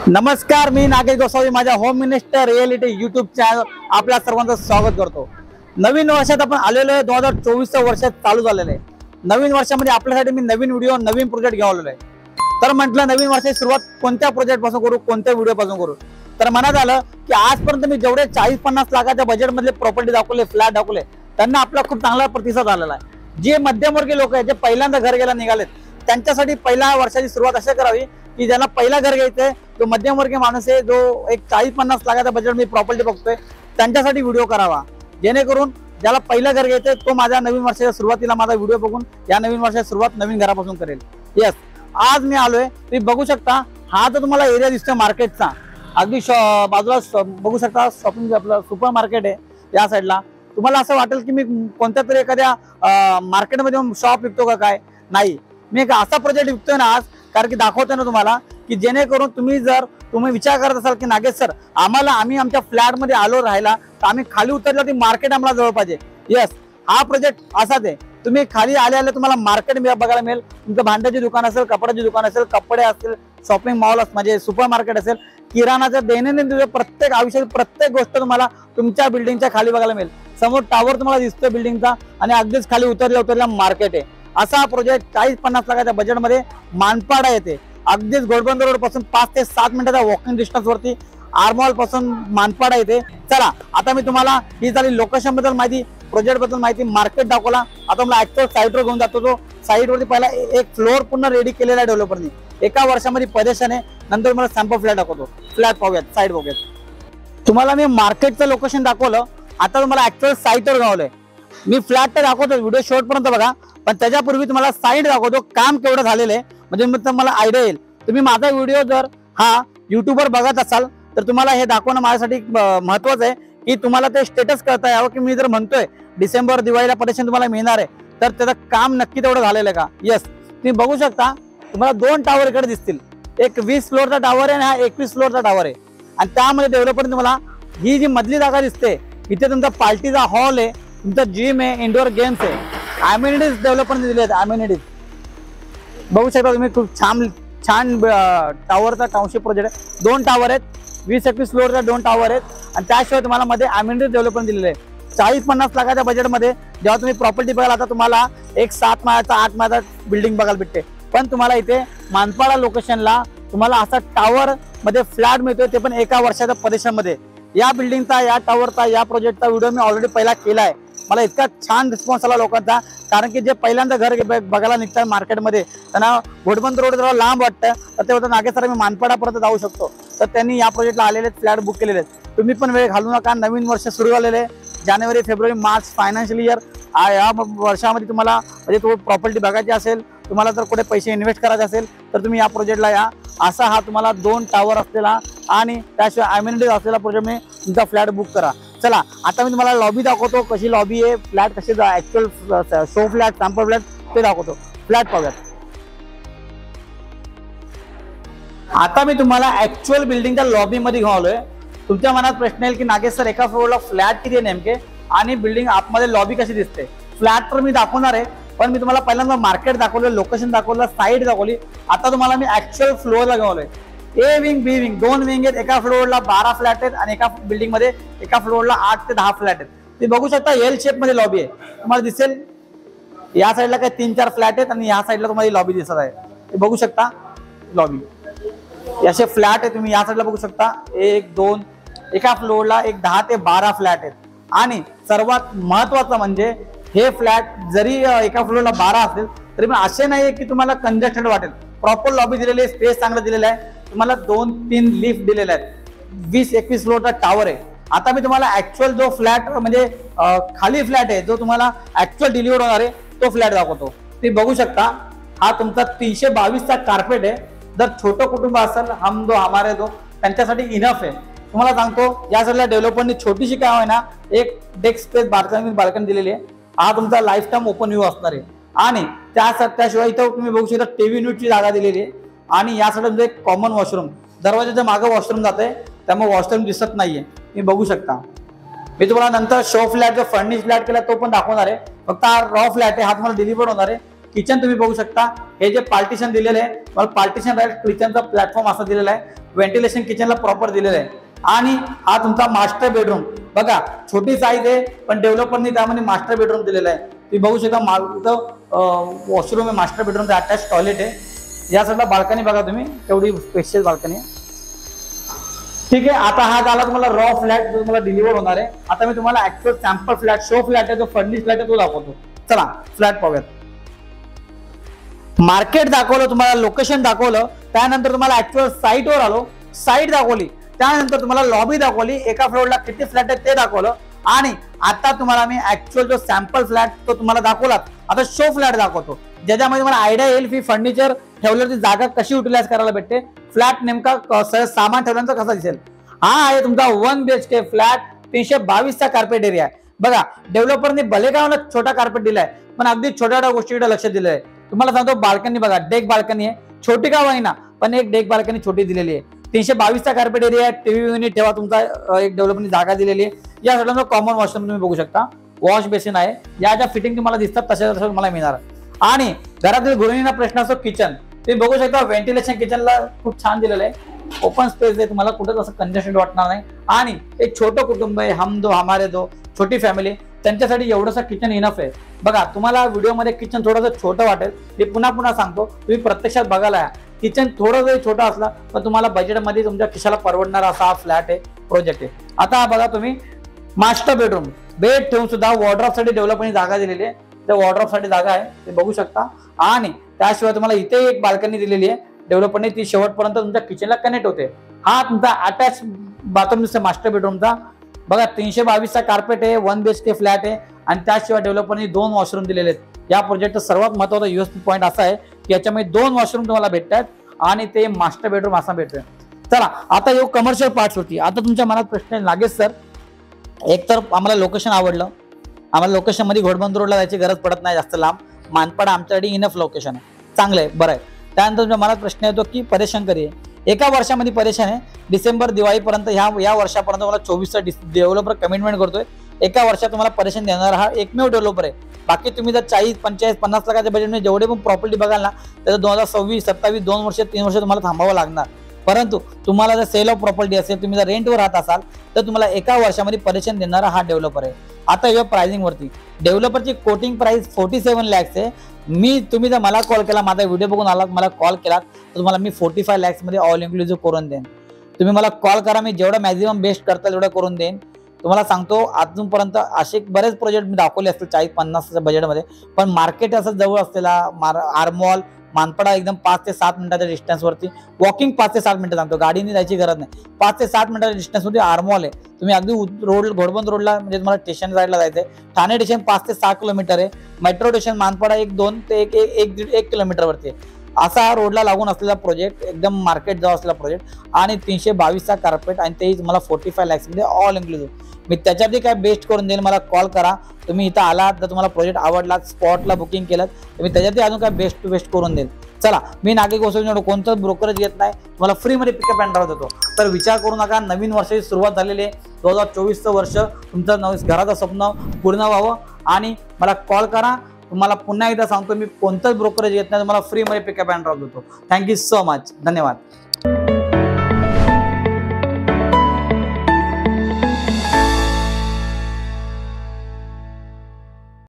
नमस्कार, मी नागेश गोसावी माझ्या home minister reality YouTube channel आपल्या सर्वांचं स्वागत करतो। नवीन वर्षात आपण आलेलो आहे। 2024 वर्षात चालू झालेलं आहे। नवीन वर्षामध्ये आपल्यासाठी मी नवीन व्हिडिओ नवीन प्रोजेक्ट घेऊन आलेलो आहे। तर म्हटलं नवीन वर्षाची सुरुवात कोणत्या प्रोजेक्ट पासून करू, कोणत्या व्हिडिओ पासून करू। तर मनात आलं की आजपर्यंत मी जेवढे 40-50 लाखाच्या बजेट मधले प्रॉपर्टी दाखवले, फ्लॅट दाखवले, त्यांना आपला खूप चांगला प्रतिसाद आलेला आहे। जे मध्यमवर्गीय लोक आहेत, जे पहिल्यांदा घर घ्यायला निघालेत, त्यांच्यासाठी पहिल्या वर्षाची सुरुवात अशी करावी की ज्यांना पहिला घर घ्यायचंय, जो मध्यमवर्गीय माणूस आहे, जो एक 40-50 लाखाच्या बजेट मी प्रॉपर्टी बघतोय, त्यांच्यासाठी व्हिडिओ करावा। जेणेकरून ज्याला पहिलं घर घ्यायचंय तो माझ्या नवीन वर्षाच्या सुरुवातीला माझा व्हिडिओ बघून या नवीन वर्षाची सुरुवात नवीन घरापासून करेल। यस, आज मी आलोय, तुम्ही बघू शकता, हा जो तुम्हाला एरिया दिसतोय मार्केटचा, अगदी बाजूला बघू शकता शॉपिंग आपलं सुपर मार्केट आहे। या साईडला तुम्हाला असं वाटेल की मी कोणत्या तरी एखाद्या मार्केटमध्ये शॉप विकतो का, काय नाही, मी एक असा प्रोजेक्ट विकतोय ना आज, कारण की दाखवतोय ना तुम्हाला की जेणेकरून तुम्ही विचार करत असाल की नागेश सर, आम्ही आमच्या फ्लॅट मध्ये आलो राहायला, तर आम्ही खाली उतरलो ती मार्केट आम्हाला जवळ पाहिजे। यस, हा प्रोजेक्ट असाच आहे। तुम्ही खाली आले तुम्हाला मार्केट बघायला मिळेल। तुमचं भांड्याची दुकान असेल, कपड्याची दुकान असेल, कपडे असतील, शॉपिंग मॉल म्हणजे सुपर मार्केट असेल, किराणाचं दैनंदिन प्रत्येक आयुष्यातील प्रत्येक गोष्ट तुम्हाला तुमच्या बिल्डिंगच्या खाली बघायला मिळेल। समोर टावर तुम्हाला दिसतोय बिल्डिंगचा, आणि अगदीच खाली उतरल्या मार्केट आहे। असा प्रोजेक्ट 40-50 लाखाच्या बजेटमध्ये मानपाडा येते, अगदीच घोडबंदर रोड पासून 5 ते 7 मिनिटाच्या वॉकिंग डिस्टन्स वरती आरमॉल पासून मानपाडा येते। चला, आता मी तुम्हाला ही झाली लोकेशन बद्दल माहिती, प्रोजेक्ट बद्दल माहिती, मार्केट दाखवला। आता मला ऍक्च्युअल साईटवर घेऊन जातो। तो साईटवरती पहिला एक फ्लोअर पूर्ण रेडी केलेला आहे डेव्हलपरनी, एका वर्षामध्ये पजेशन आहे। नंतर मला सॅम्पल फ्लॅट दाखवतो, फ्लॅट पाहूयात, साईट बघूयात। तुम्हाला मी मार्केटचं लोकेशन दाखवलं, आता तुम्हाला ऍक्च्युअल साईटवर गावलंय। मी फ्लॅट तर दाखवतो, व्हिडिओ शॉर्ट पर्यंत बघा, पण त्याच्यापूर्वी तुम्हाला साईट दाखवतो, काम केवढं झालेलं आहे, म्हणजे मला आयडिया येईल। तुम्ही माझा व्हिडिओ जर हा युट्यूबवर बघत असाल तर तुम्हाला हे दाखवणं माझ्यासाठी महत्वाचं आहे की तुम्हाला ते स्टेटस करता यावं की मी जर म्हणतोय डिसेंबर दिवाळीला पजेशन तुम्हाला मिळणार आहे, तर त्याचं काम नक्की तेवढं झालेलं आहे का। येस, तुम्ही बघू शकता, तुम्हाला 2 टावर इकडे दिसतील, एक 20 फ्लोअरचा टावर आहे आणि हा 21 फ्लोअरचा टावर आहे। आणि त्यामध्ये डेव्हलपर तुम्हाला ही जी मधली जागा दिसते, इथे तुमचा पार्टीचा हॉल आहे, तुमचा जिम आहे, इंडोर गेम्स आहे, अम्युनिटीज डेव्हलपरने दिले आहेत। अम्युनिटीज बघू शकता तुम्ही, खूप छान टावरचा टाउनशिप प्रोजेक्ट आहे। 2 टावर आहेत, 20-21 फ्लोअरचा 2 टावर आहेत, आणि त्याशिवाय तुम्हाला मध्ये अम्युनिटीज डेव्हलपरने दिलेले आहे। 40-50 लाखाच्या बजेटमध्ये जेव्हा तुम्ही प्रॉपर्टी बघाल, आता तुम्हाला एक 7 माळ्याचा 8 माळ्याचा बिल्डिंग बघायला भेटते, पण तुम्हाला इथे मानपाडा लोकेशनला तुम्हाला असा टावर मध्ये फ्लॅट मिळतोय, ते पण एका वर्षाच्या पजेशनमध्ये। या बिल्डिंगचा, या टावरचा, या प्रोजेक्टचा व्हिडिओ मी ऑलरेडी पहिला केला आहे। मला इतका छान रिस्पॉन्स आला लोकांचा, कारण की जे पहिल्यांदा घर बघायला निघतात मार्केटमध्ये, त्यांना घोडबंदर रोड जरा लांब वाटतं, तर ते होतं नागेश सर मी मानपाडापर्यंत जाऊ शकतो, तर त्यांनी या प्रोजेक्टला आलेले फ्लॅट बुक केलेले आहेत। तुम्ही पण वेळ घालू नका, नवीन वर्ष सुरू झालेले आहे। जानेवारी, फेब्रुवारी, मार्च फायनान्शियल इयर या वर्षामध्ये तुम्हाला म्हणजे तो प्रॉपर्टी बघायची असेल, तुम्हाला जर कुठे पैसे इन्व्हेस्ट करायचे असेल, तर तुम्ही या प्रोजेक्टला या। असा हा तुम्हाला 2 टावर असलेला आणि त्याशिवाय अम्युनिटीज असलेला प्रोजेक्ट मी तुमचा फ्लॅट बुक करा। चला, आता मी तुम्हाला लॉबी दाखवतो, कशी लॉबी आहे, फ्लॅट कसे actual show flat, sample flat ते दाखवतो। फ्लॅट पाहूयात। आता मी तुम्हाला ऍक्च्युअल बिल्डिंगच्या लॉबी मध्ये घेऊन आलोय। तुमच्या मनात प्रश्न येईल की नागेश सर, एका फ्लोअरला फ्लॅट किती आहे नेमके, आणि बिल्डिंग आतमध्ये लॉबी कशी दिसते। फ्लॅट तर मी दाखवणार आहे, पण मी तुम्हाला पहिल्यांदा मार्केट दाखवलं, लोकेशन दाखवलं, साईट दाखवली। आता तुम्हाला मी ऍक्च्युअल फ्लोअरला घेऊन आलोय। A wing, B wing 2 wing आहेत, एका फ्लोअरला 12 फ्लॅट आहेत, आणि एका बिल्डिंग मध्ये एका फ्लोअरला 8 ते 10 फ्लॅट आहेत। तुम्ही बघू शकता, एल शेप मध्ये लॉबी आहे, तुम्हाला दिसेल। या साईडला काय 3-4 फ्लॅट आहेत, आणि या साईडला तुम्हाला लॉबी दिसत आहे, ते बघू शकता लॉबी। असे फ्लॅट आहे, तुम्ही या साईडला बघू शकता, 1, 2, एका फ्लोअरला 10 ते 12 फ्लॅट आहेत। आणि सर्वात महत्वाचं म्हणजे हे फ्लॅट जरी एका फ्लोअरला 12 असेल, तरी पण असे नाहीये की तुम्हाला कंजेस्टेड वाटेल। प्रॉपर लॉबी दिलेली आहे, स्पेस चांगला दिलेला आहे, तुम्हाला 2-3 लिफ्ट दिलेले आहेत, 20-21 फ्लोअरचा टावर आहे। आता मी तुम्हाला ऍक्च्युअल जो फ्लॅट म्हणजे खाली फ्लॅट आहे, जो तुम्हाला ऍक्च्युअल डिलिव्हर होणार आहे, तो फ्लॅट दाखवतो। तुम्ही बघू शकता, हा तुमचा 322चा कार्पेट आहे। जर छोटं कुटुंब असेल, हम दो हमारे दो, त्यांच्यासाठी इनफ आहे। तुम्हाला सांगतो, या सगळ्या डेव्हलपरनी छोटीशी काय आहे ना, एक डेस्क स्पेस बाल्कनी दिलेली आहे। हा तुमचा लाईफ टाइम ओपन व्ह्यू असणार आहे। आणि त्याशिवाय इथं तुम्ही बघू शकता टीव्ही युनिटची जागा दिलेली आहे, आणि यासाठी म्हणजे एक कॉमन वॉशरूम, दरवाजाच्या मागे वॉशरूम जाते, त्यामुळे वॉशरूम दिसत नाहीये, तुम्ही बघू शकता। मी तुम्हाला नंतर शो फ्लॅट जो फर्निश फ्लॅट केला तो पण दाखवणार आहे। फक्त हा रॉ फ्लॅट आहे, हा तुम्हाला डिलिव्हर होणार आहे। किचन तुम्ही बघू शकता, हे जे पार्टिशन दिलेलं आहे मला पार्टिशन राईट किचनचा प्लॅटफॉर्म असा दिलेला आहे, व्हेंटिलेशन किचनला प्रॉपर दिलेलं आहे. आणि हा तुमचा मास्टर बेडरूम बघा, छोटी साईज आहे पण डेव्हलपरनी त्यामध्ये मास्टर बेडरूम दिलेला आहे. तुम्ही बघू शकता वॉशरूम आहे, मास्टर बेडरूम अटॅच टॉयलेट आहे. या साईडला बाल्कनी बघा तुम्ही, तेवढी स्पेशियल बाल्कनी आहे. ठीक आहे, आता हा झाला तुम्हाला रॉ फ्लॅट जो तुम्हाला डिलिव्हर होणार आहे. आता मी तुम्हाला actual sample flat, show flat आहे, जो फर्निश फ्लॅट आहे तो दाखवतो. चला फ्लॅट पाहूयात. मार्केट दाखवलं तुम्हाला, लोकेशन दाखवलं, त्यानंतर तुम्हाला ऍक्च्युअल साईटवर आलो, साईट दाखवली, त्यानंतर तुम्हाला लॉबी दाखवली, एका फ्लोअरला किती फ्लॅट आहेत ते दाखवलं. आणि आता तुम्हाला मी ऍक्च्युअल जो सॅम्पल फ्लॅट तो तुम्हाला दाखवला, आता शो फ्लॅट दाखवतो, ज्याच्यामध्ये मला आयडिया येईल की फर्निचर ठेवल्याची जागा कशी युटिलाइज करायला भेटते, फ्लॅट नेमका सामान ठेवल्यानंतर कसा दिसेल. हा आहे तुमचा 1 BHK फ्लॅट, 322 चा कार्पेट एरिया आहे. बघा, डेव्हलपरने भले का छोटा कार्पेट दिलाय पण अगदी छोट्या गोष्टीकडे लक्ष दिलंय. तुम्हाला सांगतो बाल्कनी बघा, डेक बाल्कनी आहे, छोटी का होईना पण एक डेक बाल्कनी छोटी दिलेली आहे. 322 चा कार्पेट एरिया आहे, टीव्ही युनिट ठेवा तुमचा एक डेव्हलपरने जागा दिलेली आहे. या साईडला कॉमन वॉशरूम तुम्ही बघू शकता, वॉश बेसिन आहे, या ज्या फिटिंग तुम्हाला दिसतात तशा तुम्हाला मिळणार. आणि घरातील गृहिणींना प्रश्न असतो किचन, तुम्ही बघू शकता व्हेंटिलेशन किचनला खूप छान दिलेलं आहे, ओपन स्पेस आहे, तुम्हाला कुठेच असं कंजेस्टेड वाटणार नाही. आणि एक छोटं कुटुंब आहे, हम दो हमारे दो, छोटी फॅमिली, त्यांच्यासाठी एवढंसं किचन इनफ आहे. बघा, तुम्हाला व्हिडिओमध्ये किचन थोडंसं छोटं वाटेल, मी पुन्हा सांगतो, तुम्ही प्रत्यक्षात बघायला या. किचन थोडं जरी छोटं असला पण तुम्हाला बजेटमध्ये तुमच्या खिशाला परवडणारा असा हा फ्लॅट आहे, प्रोजेक्ट आहे. आता बघा तुम्ही मास्टर बेडरूम, बेड ठेवून सुद्धा वॉर्डरोबसाठी डेव्हलपरने जागा दिलेली आहे, त्या वॉर्डरोबसाठी जागा आहे ते बघू शकता. आणि त्याशिवाय तुम्हाला इथे एक बाल्कनी दिलेली आहे डेव्हलपरने, ती शेवटपर्यंत तुमच्या किचनला कनेक्ट होते. हा तुमचा अटॅच बाथरूम दिसतो मास्टर बेडरूमचा. बघा, 322 चा कार्पेट आहे, 1 BHK फ्लॅट आहे, आणि त्याशिवाय डेव्हलपरने 2 वॉशरूम दिलेले आहेत. या प्रोजेक्टचा सर्वात महत्त्वाचा USP पॉईंट असा आहे की याच्यामध्ये 2 वॉशरूम तुम्हाला भेटतात आणि ते मास्टर बेडरूम असा भेटतोय. चला आता येऊ कमर्शियल पार्ट्स होती. आता तुमच्या मनात प्रश्न लागेल सर, एक तर आम्हाला लोकेशन आवडलं, आम्हाला लोकेशन मध्ये घोडबंदर रोडला जायची गरज पडत नाही जास्त लांब, मानपाडा आमच्यासाठी इनफ लोकेशन आहे, चांगलं आहे, बरं आहे. त्यानंतर तुमच्या मनात प्रश्न येतो की परेशान करी, एका वर्षामध्ये परेशान आहे, डिसेंबर दिवाळीपर्यंत या वर्षापर्यंत मला 24चा डेव्हलपर कमिटमेंट करतोय. एका वर्षात तुम्हाला परेशान देणारा हा एकमेव डेव्हलपर आहे. बाकी तुम्ही जर 40, 45, 50 लाखाच्या बजेटमध्ये जेवढे पण प्रॉपर्टी बघाल ना, त्याचं 2026, 27, 2 वर्ष 3 वर्ष तुम्हाला थांबावं लागणार. परंतु तुम्हाला जर सेल ऑफ प्रॉपर्टी असेल, तुम्ही जर रेंटवर राहत असाल, तर तुम्हाला एका वर्षामध्ये परेशान देणारा हा डेव्हलपर आहे. आता या प्राइसिंग वरती डेव्हलपरची कोटिंग प्राइस 47 lakhs आहे. तुम्ही जर मला कॉल केला, माझा व्हिडिओ बघून आलात, मला कॉल केलात, तर तुम्हाला मी 45 lakhs मध्ये ऑल इन्क्लुसिव्ह करून देईन. तुम्ही मला कॉल करा, मी जेवढं मॅक्झिमम बेस्ट करता तेवढं करून देईन. तुम्हाला सांगतो, अजूनपर्यंत असे बरेच प्रोजेक्ट मी दाखवले असतील 40-50 बजेटमध्ये, पण मार्केट असं जवळ असलेला आरमॉल, मानपाडा एकदम 5 ते 7 मिनिटाच्या डिस्टन्सवरती, वॉकिंग 5 ते 7 मिनिटं सांगतो, गाडीने जायची गरज नाही, 5 ते 7 मिनिटाच्या डिस्टन्सवरती आरमॉल आहे. तुम्ही अगदी घोडबंदर रोडला, म्हणजे तुम्हाला स्टेशन साईडला जायचं आहे. ठाणे स्टेशन 5 ते 6 किलोमीटर आहे, मेट्रो स्टेशन मानपाडा 1-2 ते 1 किलोमीटरवरती. असा रोडला लागून असलेला प्रोजेक्ट, एकदम मार्केट जवळ असलेला प्रोजेक्ट, आणि 322 चा कार्पेट, आणि तेही तुम्हाला 45 lakhs मध्ये ऑल इन्क्लुसिव्ह. मी त्याच्यातही काय बेस्ट करून देईल, मला कॉल करा. तुम्ही इथं आलात तर तुम्हाला प्रोजेक्ट आवडला, स्पॉटला बुकिंग केलं तर मी त्याच्यातही अजून काय बेस्ट टू बेस्ट करून देईल. चला, मी नागे गोसावी कोणतं ब्रोकरेज घेत नाही, तुम्हाला फ्रीमध्ये पिकअप अँड ड्रॉप देतो. तर विचार करू नका, नवीन वर्षाची सुरुवात झालेली आहे, 2024चं वर्ष तुमचं घराचं स्वप्न पूर्ण व्हावं. आणि मला कॉल करा. तुम्हाला पुन्हा एकदा सांगतो, मी कोणतंच ब्रोकरेज घेत नाही, तुम्हाला फ्रीमध्ये पिकअप अँड ड्रॉप देतो. थँक्यू सो मच, धन्यवाद.